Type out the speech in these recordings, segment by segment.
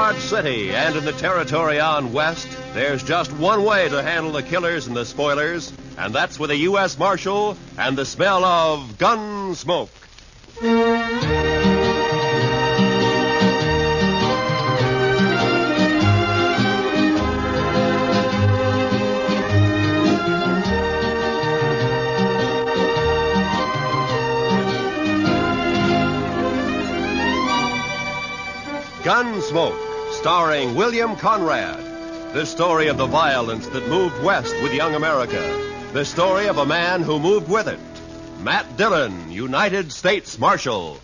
large city and in the territory on west, there's just one way to handle the killers and the spoilers, and that's with a U.S. Marshal and the smell of Gunsmoke. Gunsmoke, starring William Conrad. The story of the violence that moved west with young America. The story of a man who moved with it. Matt Dillon, United States Marshal.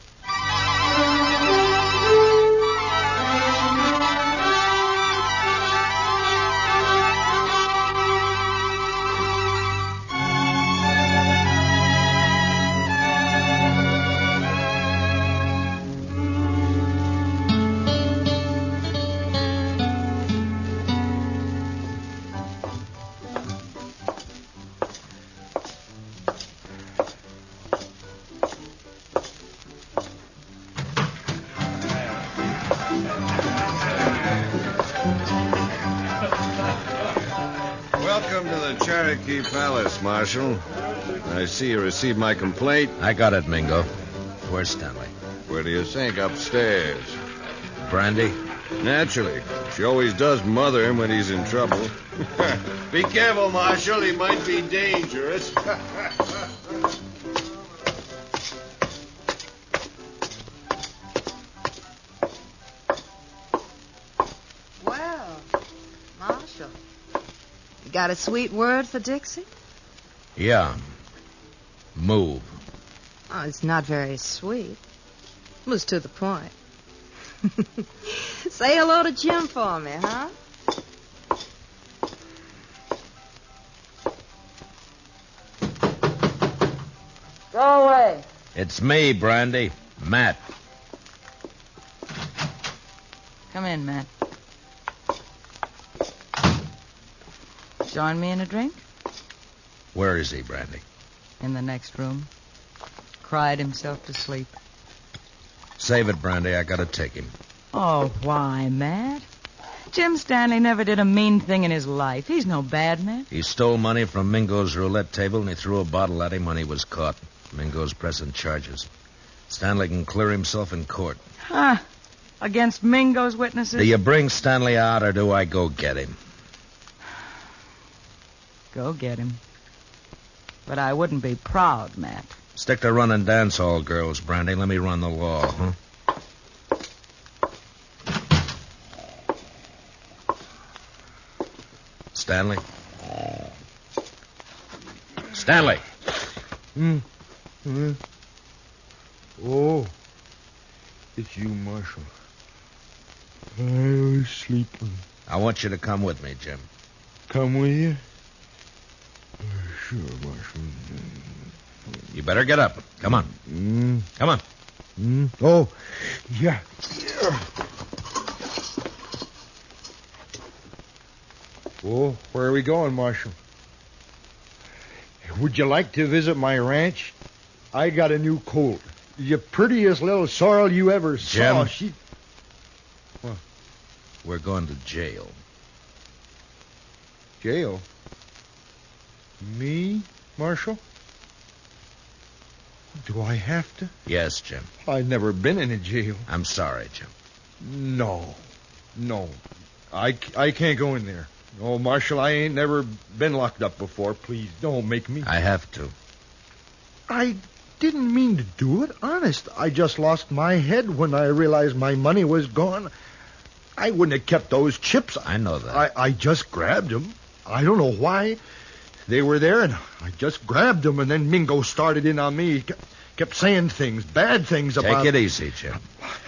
Welcome to the Cherokee Palace, Marshal. I see you received my complaint. I got it, Mingo. Where's Stanley? Where do you think? Upstairs. Brandy? Naturally. She always does mother him when he's in trouble. Be careful, Marshal. He might be dangerous. Well, Marshal, you got a sweet word for Dixie? Yeah. Move. Oh, it's not very sweet. It was to the point. Say hello to Jim for me, huh? Go away. It's me, Brandy. Matt. Come in, Matt. Join me in a drink? Where is he, Brandy? In the next room. Cried himself to sleep. Save it, Brandy. I gotta take him. Oh, why, Matt? Jim Stanley never did a mean thing in his life. He's no bad man. He stole money from Mingo's roulette table, and he threw a bottle at him when he was caught. Mingo's pressing charges. Stanley can clear himself in court. Huh? Against Mingo's witnesses? Do you bring Stanley out, or do I go get him? Go get him. But I wouldn't be proud, Matt. Stick to running dance hall girls, Brandy. Let me run the law, huh? Stanley? Stanley! Oh, it's you, Marshal. I was sleeping. I want you to come with me, Jim. Come with you? Sure, Marshal. You better get up. Come on. Come on. Oh, yeah. Oh, where are we going, Marshal? Would you like to visit my ranch? I got a new colt. The prettiest little sorrel you ever saw. Jim. What? We're going to jail. Jail? Me, Marshal? Do I have to? Yes, Jim. I've never been in a jail. I'm sorry, Jim. No. I can't go in there. No, Marshal, I ain't never been locked up before. Please, don't make me. I have to. I didn't mean to do it. Honest. I just lost my head when I realized my money was gone. I wouldn't have kept those chips. I know that. I just grabbed them. I don't know why. They were there, and I just grabbed them, and then Mingo started in on me. He kept saying things, bad things about... Take it easy, Jim.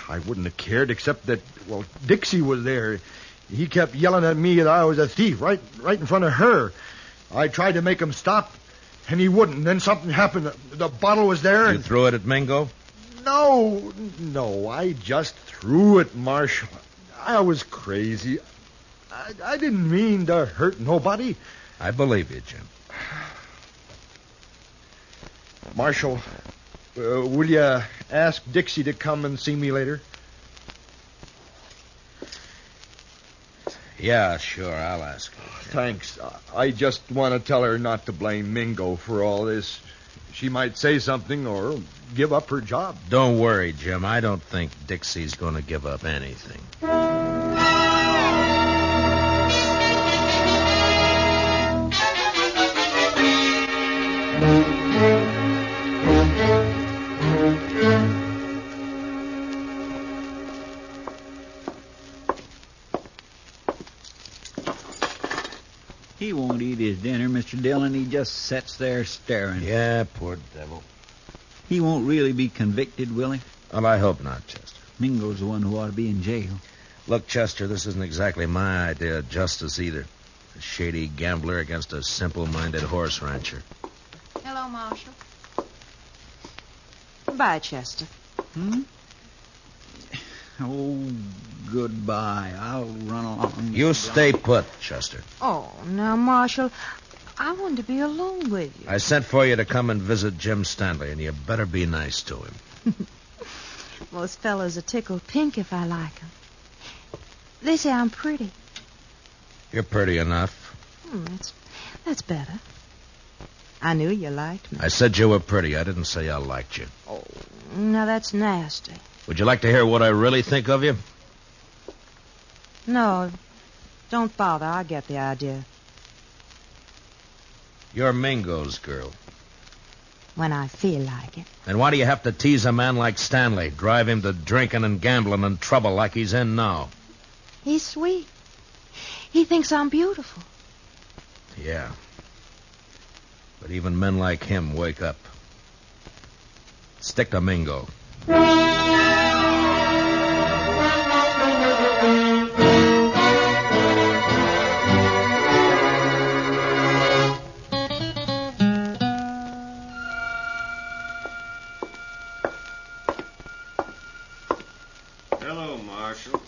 I wouldn't have cared, except that, well, Dixie was there. He kept yelling at me that I was a thief, right in front of her. I tried to make him stop, and he wouldn't. Then something happened. The bottle was there. You threw it at Mingo? No, I just threw it, Marshal. I was crazy. I didn't mean to hurt nobody. I believe you, Jim. Marshal, will you ask Dixie to come and see me later? Yeah, sure, I'll ask her. Thanks. I just want to tell her not to blame Mingo for all this. She might say something or give up her job. Don't worry, Jim. I don't think Dixie's going to give up anything. He won't eat his dinner, Mr. Dillon. He just sits there staring. Yeah, poor devil. He won't really be convicted, will he? Well, I hope not, Chester. Mingo's the one who ought to be in jail. Look, Chester, this isn't exactly my idea of justice either. A shady gambler against a simple-minded horse rancher. Hello, Marshal. Goodbye, Chester. Oh, goodbye. I'll run along. You stay put, Chester. Oh, now, Marshal, I want to be alone with you. I sent for you to come and visit Jim Stanley, and you better be nice to him. Most fellows are tickled pink if I like them. They say I'm pretty. You're pretty enough. That's better. I knew you liked me. I said you were pretty. I didn't say I liked you. Oh, now that's nasty. Would you like to hear what I really think of you? No, don't bother. I get the idea. You're Mingo's girl. When I feel like it. And why do you have to tease a man like Stanley, drive him to drinking and gambling and trouble like he's in now? He's sweet. He thinks I'm beautiful. Yeah. But even men like him wake up. Stick to Mingo. Hello, Marshal.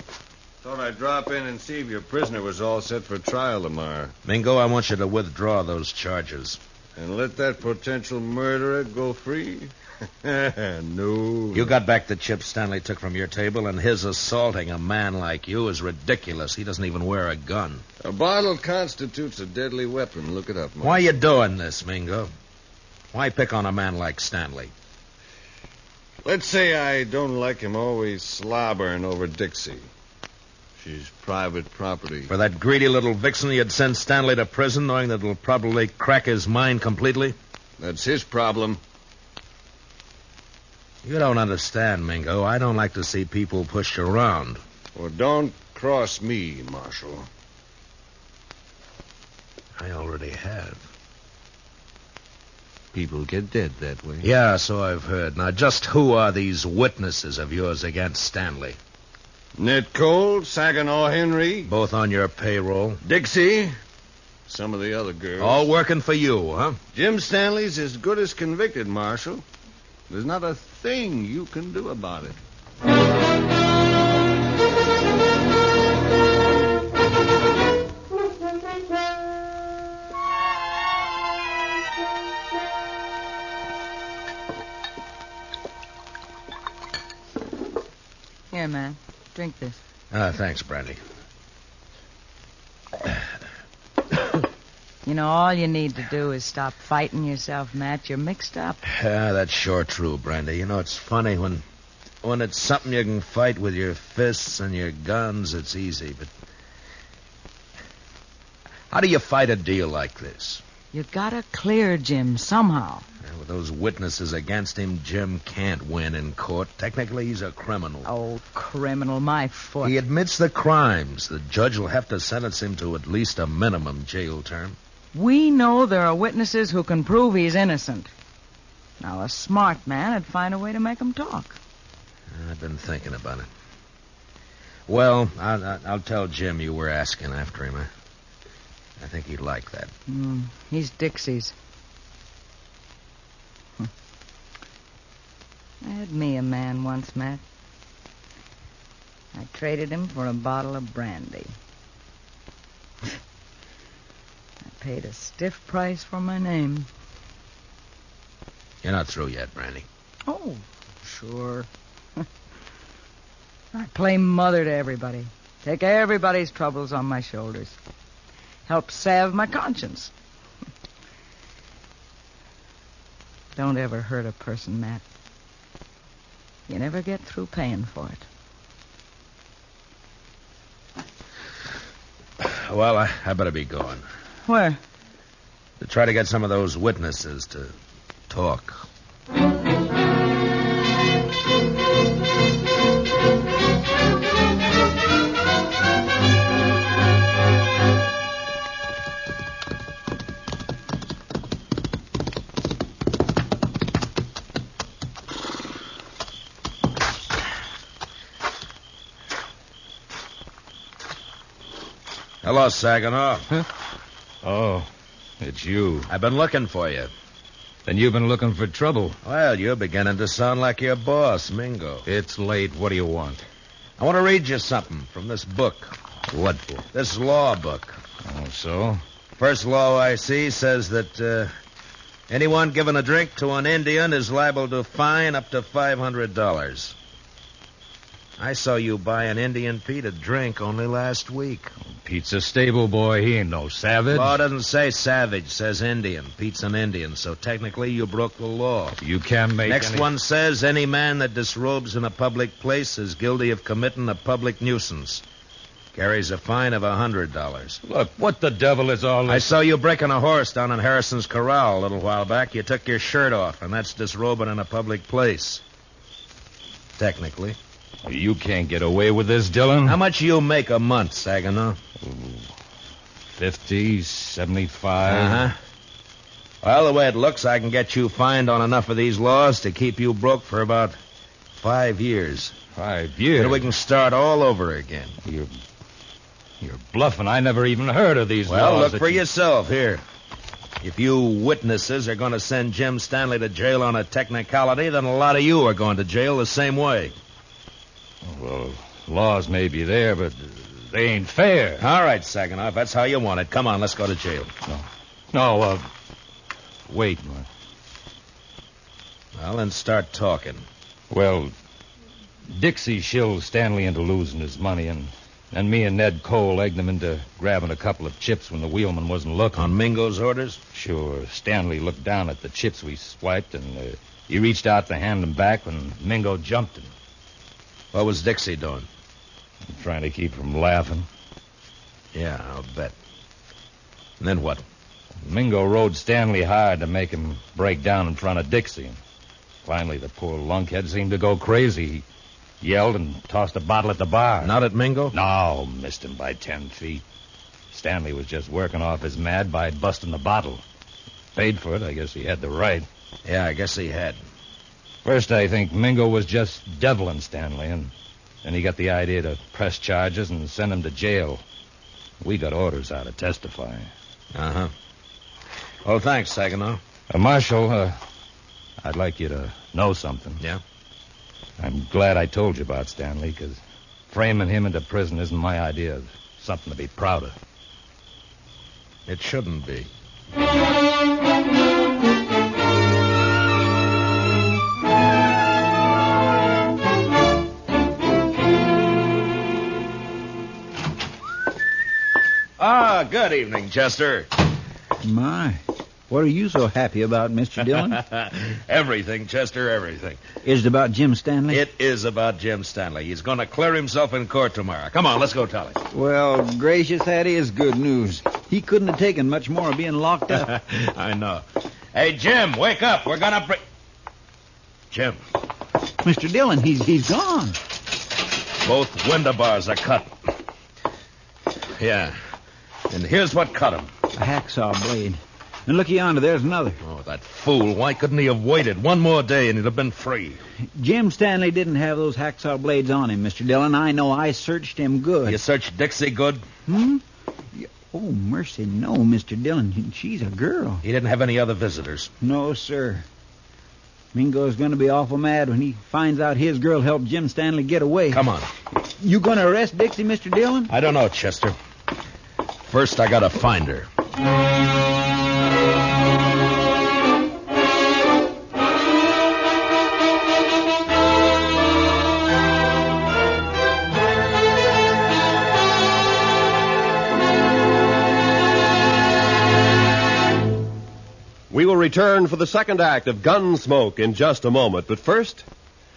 Thought I'd drop in and see if your prisoner was all set for trial tomorrow. Mingo, I want you to withdraw those charges. And let that potential murderer go free? No. You got back the chips Stanley took from your table, and his assaulting a man like you is ridiculous. He doesn't even wear a gun. A bottle constitutes a deadly weapon. Look it up, Marshal. Why are you doing this, Mingo? Why pick on a man like Stanley? Let's say I don't like him always slobbering over Dixie. She's private property. For that greedy little vixen, you'd send Stanley to prison knowing that it'll probably crack his mind completely? That's his problem. You don't understand, Mingo. I don't like to see people pushed around. Well, don't cross me, Marshal. I already have. People get dead that way. Yeah, so I've heard. Now, just who are these witnesses of yours against Stanley? Ned Cole, Saginaw Henry. Both on your payroll? Dixie. Some of the other girls. All working for you, huh? Jim Stanley's as good as convicted, Marshal. There's not a thing you can do about it. Here, man. Drink this. Thanks, Brandy. You know, all you need to do is stop fighting yourself, Matt. You're mixed up. Yeah, that's sure true, Brandy. You know, it's funny when it's something you can fight with your fists and your guns, it's easy, but how do you fight a deal like this? You gotta clear Jim somehow. Yeah, with those witnesses against him, Jim can't win in court. Technically, he's a criminal. Oh, criminal, my foot. He admits the crimes. The judge will have to sentence him to at least a minimum jail term. We know there are witnesses who can prove he's innocent. Now, a smart man would find a way to make him talk. I've been thinking about it. Well, I'll tell Jim you were asking after him. I think he'd like that. He's Dixie's. I had me a man once, Matt. I traded him for a bottle of brandy. I paid a stiff price for my name. You're not through yet, Brandy. Oh, sure. I play mother to everybody. Take everybody's troubles on my shoulders. Help salve my conscience. Don't ever hurt a person, Matt. You never get through paying for it. Well, I better be going. Where? To try to get some of those witnesses to talk. Hello, Saginaw. Huh? Oh, it's you. I've been looking for you. Then you've been looking for trouble. Well, you're beginning to sound like your boss, Mingo. It's late. What do you want? I want to read you something from this book. What for? This law book. Oh, so? First law I see says that anyone giving a drink to an Indian is liable to fine up to $500. I saw you buy an Indian Pete a drink only last week. Pete's a stable boy. He ain't no savage. Law doesn't say savage, it says Indian. Pete's an Indian, so technically you broke the law. You can't make Next one says any man that disrobes in a public place is guilty of committing a public nuisance. Carries a fine of $100. Look, what the devil is all this? I saw you breaking a horse down in Harrison's Corral a little while back. You took your shirt off, and that's disrobing in a public place. Technically. You can't get away with this, Dillon. How much you make a month, Saginaw? 50, 75. Uh-huh. Well, the way it looks, I can get you fined on enough of these laws to keep you broke for about 5 years. 5 years? Then we can start all over again. You're bluffing. I never even heard of these laws. Well, look for yourself here. If you witnesses are going to send Jim Stanley to jail on a technicality, then a lot of you are going to jail the same way. Well, laws may be there, but they ain't fair. All right, Saginaw, if that's how you want it. Come on, let's go to jail. No, wait. Well, then start talking. Well, Dixie shilled Stanley into losing his money, and me and Ned Cole egged him into grabbing a couple of chips when the wheelman wasn't looking. On Mingo's orders? Sure. Stanley looked down at the chips we swiped, and he reached out to hand them back when Mingo jumped him. What was Dixie doing? Trying to keep from laughing. Yeah, I'll bet. And then what? Mingo rode Stanley hard to make him break down in front of Dixie. Finally, the poor lunkhead seemed to go crazy. He yelled and tossed a bottle at the bar. Not at Mingo? No, missed him by 10 feet. Stanley was just working off his mad by busting the bottle. Paid for it. I guess he had the right. Yeah, I guess he had. First, I think Mingo was just deviling Stanley, and then he got the idea to press charges and send him to jail. We got orders out to testify. Uh-huh. Well, thanks, Saginaw. Marshal, I'd like you to know something. Yeah? I'm glad I told you about Stanley, because framing him into prison isn't my idea of something to be proud of. It shouldn't be. Ah, good evening, Chester. My. What are you so happy about, Mr. Dillon? Everything, Chester, everything. Is it about Jim Stanley? It is about Jim Stanley. He's going to clear himself in court tomorrow. Come on, let's go tell him. Well, gracious, that is good news. He couldn't have taken much more of being locked up. I know. Hey, Jim, wake up. We're going to bring... Jim. Mr. Dillon, he's gone. Both window bars are cut. Yeah. And here's what cut him. A hacksaw blade. And look yonder, there's another. Oh, that fool. Why couldn't he have waited one more day and he'd have been free? Jim Stanley didn't have those hacksaw blades on him, Mr. Dillon. I know. I searched him good. You searched Dixie good? Oh, mercy, no, Mr. Dillon. She's a girl. He didn't have any other visitors. No, sir. Mingo's going to be awful mad when he finds out his girl helped Jim Stanley get away. Come on. You going to arrest Dixie, Mr. Dillon? I don't know, Chester. First, I got to find her. We will return for the second act of Gunsmoke in just a moment. But first,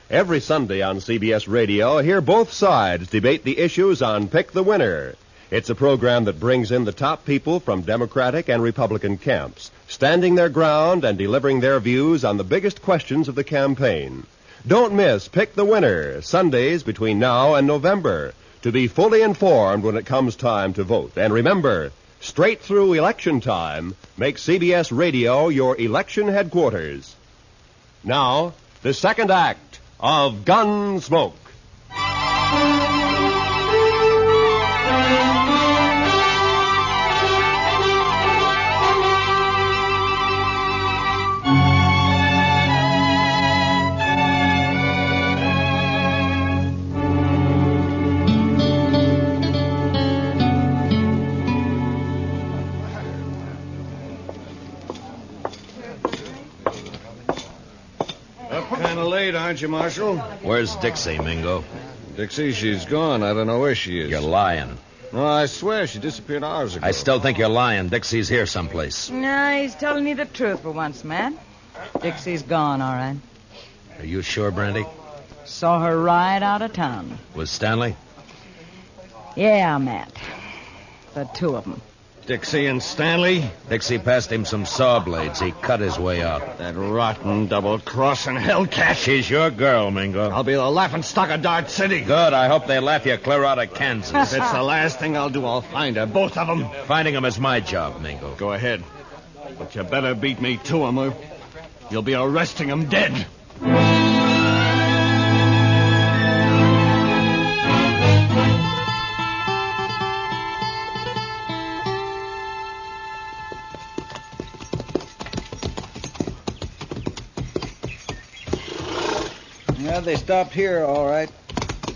every Sunday on CBS Radio, hear both sides debate the issues on Pick the Winner. It's a program that brings in the top people from Democratic and Republican camps, standing their ground and delivering their views on the biggest questions of the campaign. Don't miss Pick the Winner, Sundays between now and November, to be fully informed when it comes time to vote. And remember, straight through election time, make CBS Radio your election headquarters. Now, the second act of Gunsmoke. Late, aren't you, Marshal? Where's Dixie, Mingo? Dixie, she's gone. I don't know where she is. You're lying. No, I swear she disappeared hours ago. I still think you're lying. Dixie's here someplace. Nah, he's telling you the truth for once, Matt. Dixie's gone, all right. Are you sure, Brandy? Saw her right out of town. With Stanley? Yeah, Matt. The two of them. Dixie and Stanley? Dixie passed him some saw blades. He cut his way out. That rotten double-crossing hellcat. She's your girl, Mingo. I'll be the laughingstock of Dart City. Good. I hope they laugh you clear out of Kansas. If it's the last thing I'll do, I'll find her. Both of them. Finding them is my job, Mingo. Go ahead. But you better beat me to them, or you'll be arresting them dead. Yeah, they stopped here, all right.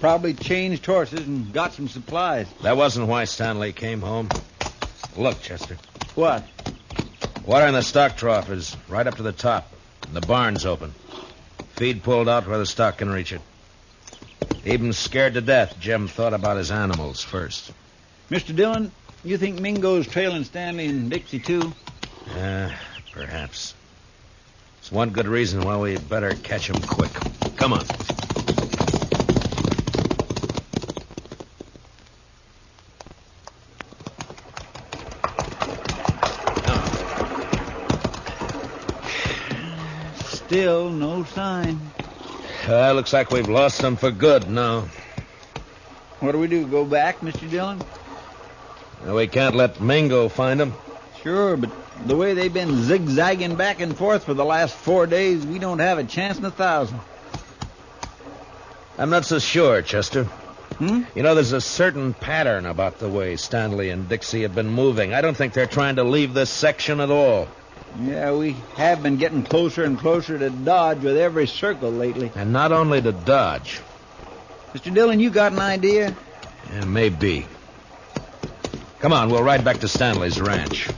Probably changed horses and got some supplies. That wasn't why Stanley came home. Look, Chester. What? Water in the stock trough is right up to the top. And the barn's open. Feed pulled out where the stock can reach it. Even scared to death, Jim thought about his animals first. Mr. Dillon, you think Mingo's trailing Stanley and Dixie, too? Perhaps. It's one good reason why we better catch him quick. Come on. Still no sign. Looks like we've lost them for good now. What do we do, go back, Mr. Dillon? We can't let Mingo find them. Sure, but the way they've been zigzagging back and forth for the last 4 days, we don't have a chance in 1,000. I'm not so sure, Chester. Hmm? You know, there's a certain pattern about the way Stanley and Dixie have been moving. I don't think they're trying to leave this section at all. Yeah, we have been getting closer and closer to Dodge with every circle lately. And not only to Dodge. Mr. Dillon, you got an idea? Yeah, maybe. Come on, we'll ride back to Stanley's ranch.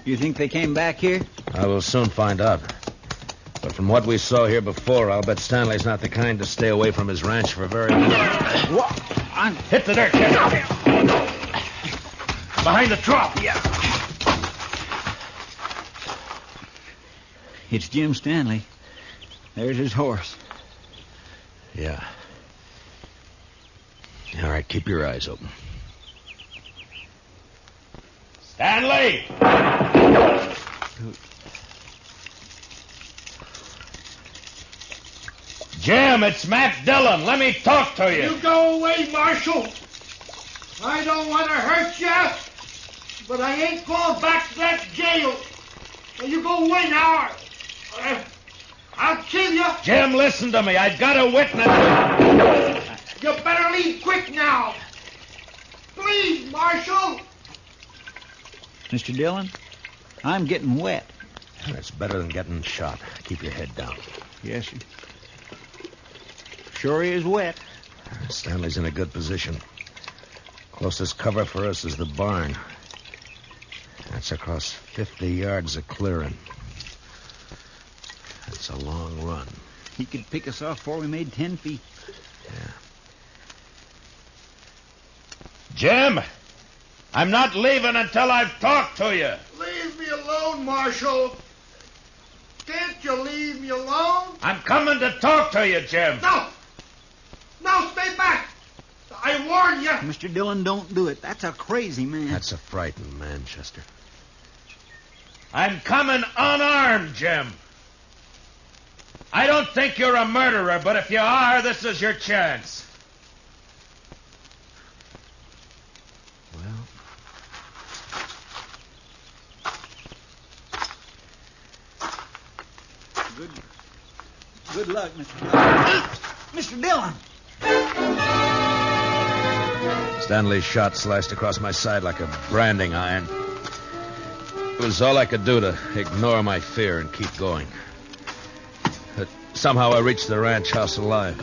You think they came back here? I will soon find out. But from what we saw here before, I'll bet Stanley's not the kind to stay away from his ranch for very long. Hit the dirt, Chester. Behind the trough. Yeah. It's Jim Stanley. There's his horse. Yeah. All right, keep your eyes open. Stanley! Jim, it's Matt Dillon. Let me talk to you. You go away, Marshal. I don't want to hurt you, but I ain't going back to that jail. Now, you go away now. I'll kill you. Jim, listen to me. I've got a witness. You better leave quick now. Please, Marshal. Mr. Dillon, I'm getting wet. That's better than getting shot. Keep your head down. Yes, sir. Sure is wet. Stanley's in a good position. Closest cover for us is the barn. That's across 50 yards of clearing. That's a long run. He could pick us off before we made 10 feet. Yeah. Jim, I'm not leaving until I've talked to you. Leave me alone, Marshal. Can't you leave me alone? I'm coming to talk to you, Jim. No! No, stay back! I warn you! Mr. Dillon, don't do it. That's a crazy man. That's a frightened man, Chester. I'm coming unarmed, Jim. I don't think you're a murderer, but if you are, this is your chance. Well, Good luck, Mr. Dillon. Mr. Dillon! Stanley's shot sliced across my side like a branding iron. It was all I could do to ignore my fear and keep going. But somehow I reached the ranch house alive.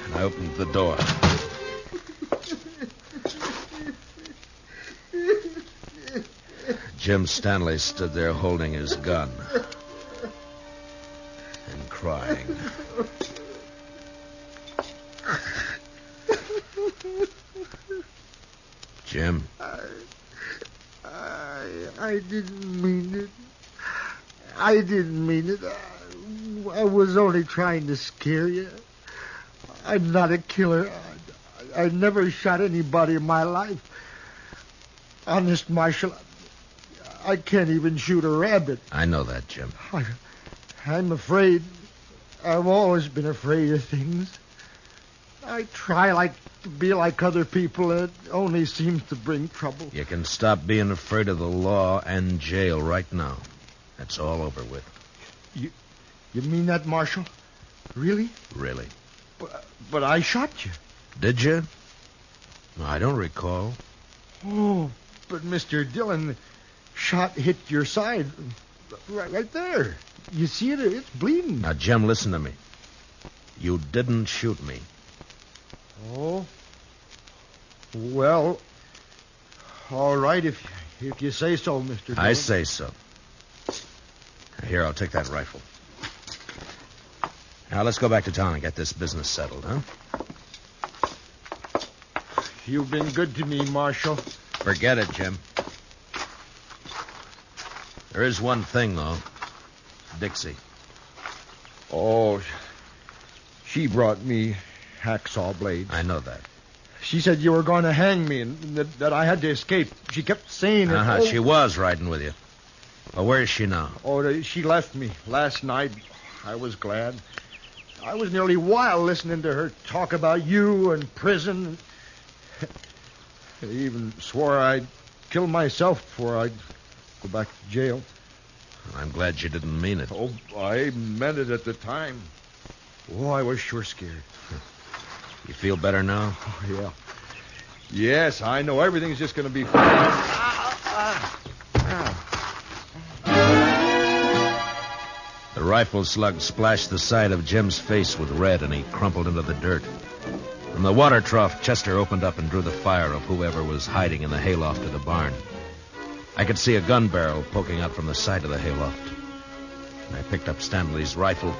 And I opened the door. Jim Stanley stood there holding his gun and crying. Jim? I didn't mean it. I didn't mean it. I was only trying to scare you. I'm not a killer. I never shot anybody in my life. Honest, Marshal, I can't even shoot a rabbit. I know that, Jim. I'm afraid. I've always been afraid of things. I try to be like other people, and it only seems to bring trouble. You can stop being afraid of the law and jail right now. That's all over with. You mean that, Marshal? Really? Really. But I shot you. Did you? I don't recall. Oh, but Mr. Dillon, shot hit your side. Right there. You see it? It's bleeding. Now, Jim, listen to me. You didn't shoot me. Oh? Well, all right, if you say so, Mr. Dillon. I say so. Here, I'll take that rifle. Now, let's go back to town and get this business settled, huh? You've been good to me, Marshal. Forget it, Jim. There is one thing, though. Dixie. Oh, she brought me hacksaw blades. I know that. She said you were going to hang me and that I had to escape. She kept saying it. Uh-huh, she was riding with you. Well, where is she now? Oh, she left me last night. I was glad. I was nearly wild listening to her talk about you and prison. I even swore I'd kill myself before I'd go back to jail. I'm glad you didn't mean it. Oh, I meant it at the time. Oh, I was sure scared. You feel better now? Oh, yeah. Yes, I know everything's just going to be fine. The rifle slug splashed the side of Jim's face with red, and he crumpled into the dirt. From the water trough, Chester opened up and drew the fire of whoever was hiding in the hayloft of the barn. I could see a gun barrel poking out from the side of the hayloft. And I picked up Stanley's rifle.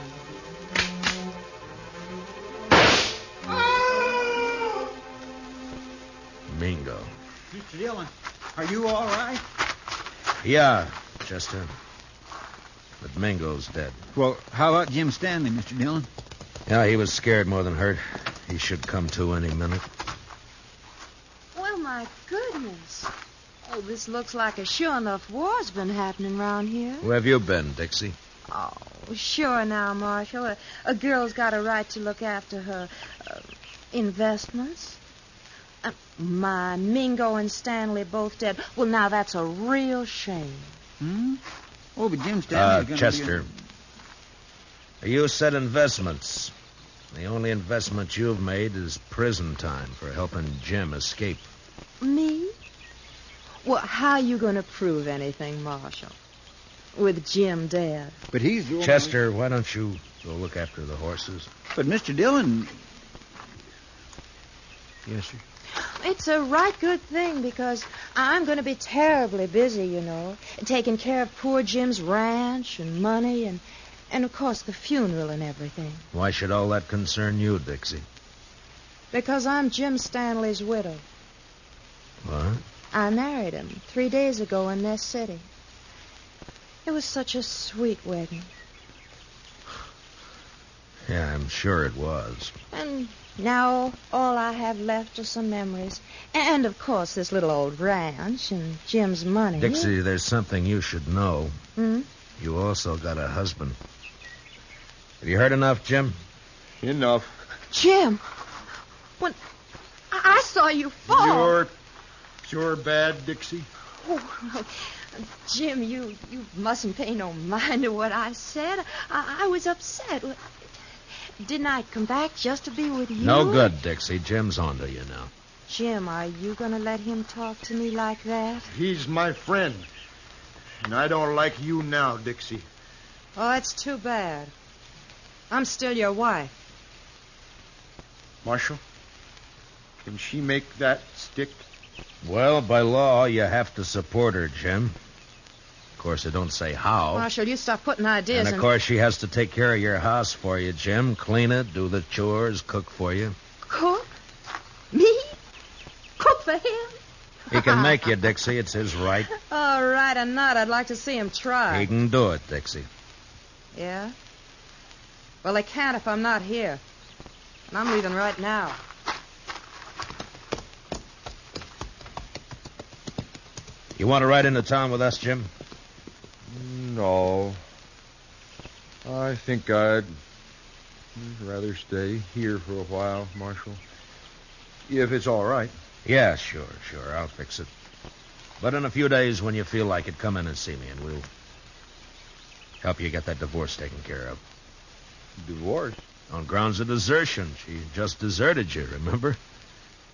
Mingo. Mr. Dillon, are you all right? Yeah, Chester. But Mingo's dead. Well, how about Jim Stanley, Mr. Dillon? Yeah, he was scared more than hurt. He should come to any minute. Well, my goodness. Oh, this looks like a sure enough war's been happening around here. Where have you been, Dixie? Oh, sure now, Marshal. A girl's got a right to look after her investments. My Mingo and Stanley both dead. Well, now that's a real shame. Hmm? Oh, but Jim Stanley's going to Chester. You said investments. The only investment you've made is prison time for helping Jim escape. Me? Well, how you going to prove anything, Marshal? With Jim dead. But he's the Chester, why don't you go look after the horses? But Mr. Dillon... Yes, sir. It's a right good thing because I'm going to be terribly busy, you know, taking care of poor Jim's ranch and money and And, of course, the funeral and everything. Why should all that concern you, Dixie? Because I'm Jim Stanley's widow. What? I married him 3 days ago in this city. It was such a sweet wedding. Yeah, I'm sure it was. And now all I have left are some memories. And, of course, this little old ranch and Jim's money. Dixie, there's something you should know. Hmm? You also got a husband. Have you heard enough, Jim? Enough. Jim! When I saw you fall... You're sure bad, Dixie. Oh, Jim, you mustn't pay no mind to what I said. I was upset. Didn't I come back just to be with you? No good, Dixie. Jim's onto you now. Jim, are you going to let him talk to me like that? He's my friend. And I don't like you now, Dixie. Oh, that's too bad. I'm still your wife. Marshal, can she make that stick? Well, by law, you have to support her, Jim. Of course, they don't say how. Marshal, you stop putting ideas And, of course, she has to take care of your house for you, Jim. Clean it, do the chores, cook for you. Cook? Me? Cook for him? He can make you, Dixie. It's his right. All right or not, I'd like to see him try. He can do it, Dixie. Yeah? Well, they can't if I'm not here. And I'm leaving right now. You want to ride into town with us, Jim? No. I think I'd rather stay here for a while, Marshal. If it's all right. Yeah, sure. I'll fix it. But in a few days, when you feel like it, come in and see me, and we'll help you get that divorce taken care of. Divorce? On grounds of desertion. She just deserted you, remember?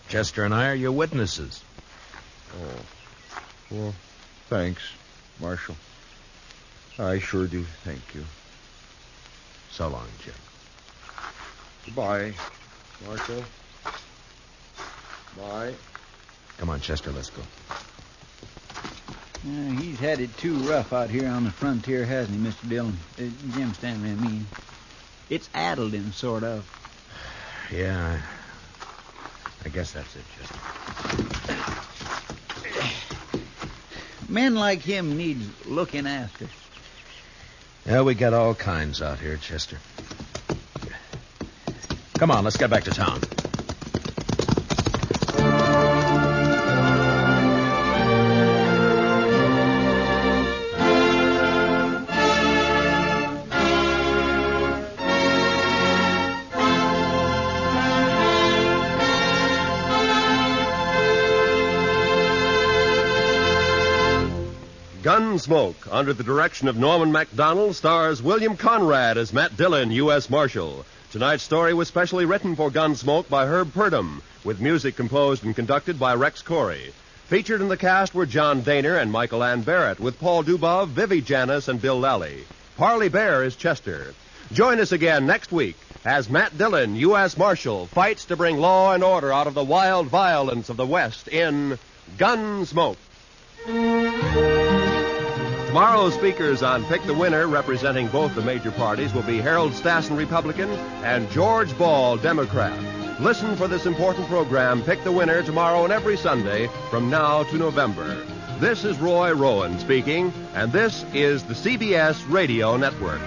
Chester and I are your witnesses. Oh. Well, thanks, Marshal. I sure do thank you. So long, Jim. Goodbye, Marshal. Bye. Come on, Chester, let's go. He's had it too rough out here on the frontier, hasn't he, Mr. Dillon? Jim Stanley, I mean. It's addled him, sort of. Yeah, I guess that's it, Chester. Men like him needs looking after. Yeah, we got all kinds out here, Chester. Come on, let's get back to town. Gunsmoke, under the direction of Norman Macdonnell, stars William Conrad as Matt Dillon, U.S. Marshal. Tonight's story was specially written for Gunsmoke by Herb Purdom, with music composed and conducted by Rex Corey. Featured in the cast were John Daner and Michael Ann Barrett, with Paul Dubov, Vivi Janis, and Bill Lally. Parley Bear is Chester. Join us again next week as Matt Dillon, U.S. Marshal, fights to bring law and order out of the wild violence of the West in Gunsmoke. Tomorrow's speakers on Pick the Winner, representing both the major parties, will be Harold Stassen, Republican, and George Ball, Democrat. Listen for this important program, Pick the Winner, tomorrow and every Sunday from now to November. This is Roy Rowan speaking, and this is the CBS Radio Network.